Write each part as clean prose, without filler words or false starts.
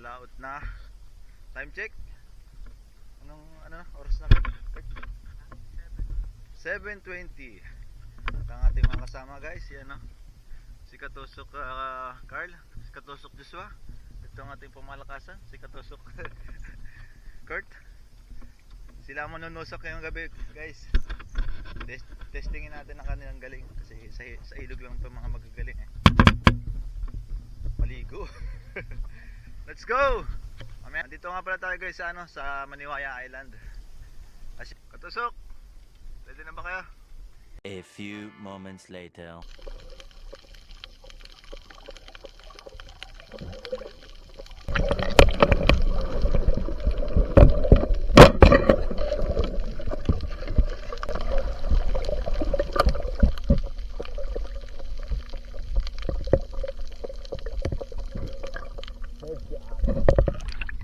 Malalaot na. Time check. Anong oras na kayo? 7:20. Ang ating mga kasama guys, yan no. Si Katusok Carl, si Katusok Joshua. Ito ang ating pamalakasan, si Katusok Kurt. Sila manunusok ngayong gabi guys. Testingin natin ang kanilang galing kasi sa ilog lang 'tong mga magagaling eh. Maligo. Let's go. Dito nga pala tayo guys sa sa Maniwaya Island. Katusok. Ready na ba kayo? A few moments later.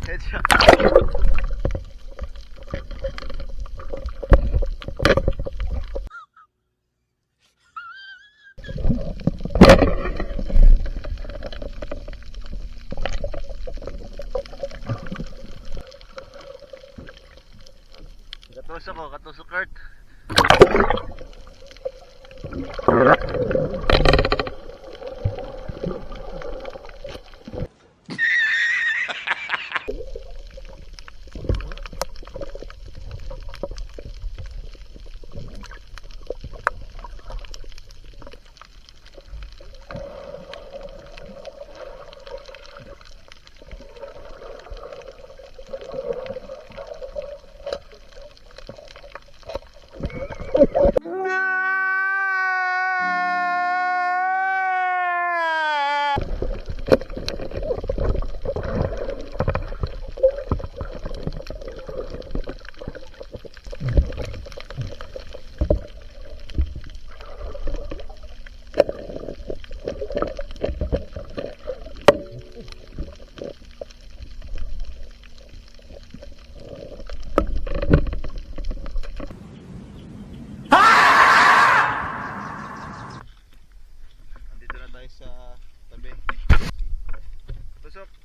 Headshot. Katusok Kurt.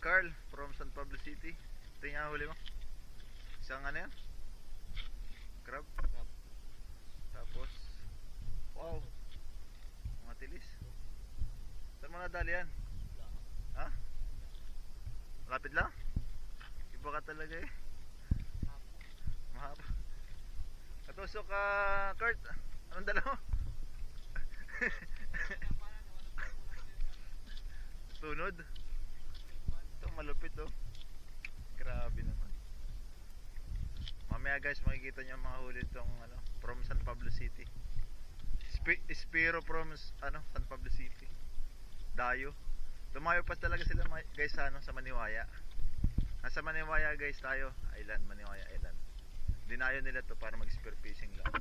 Carl from San Pablo City. Ito yung huli mo. Isang yan? Crab? Tapos wow, mga tilis. Saan mo nadali yan? Ha? Malapit lang? Iba ka talaga eh. Mahaba. Katusok Kurt, anong dala mo? Tunod. Malupit oh. Grabe naman. Mamaya guys makikita niyo mga huli itong from San Pablo City. Spiro from San Pablo City. Dayo. Dumayo pa talaga sila guys sa Maniwaya. Nasa Maniwaya guys tayo, Island, Maniwaya Island. Dinayo nila to para mag-spear fishing lang.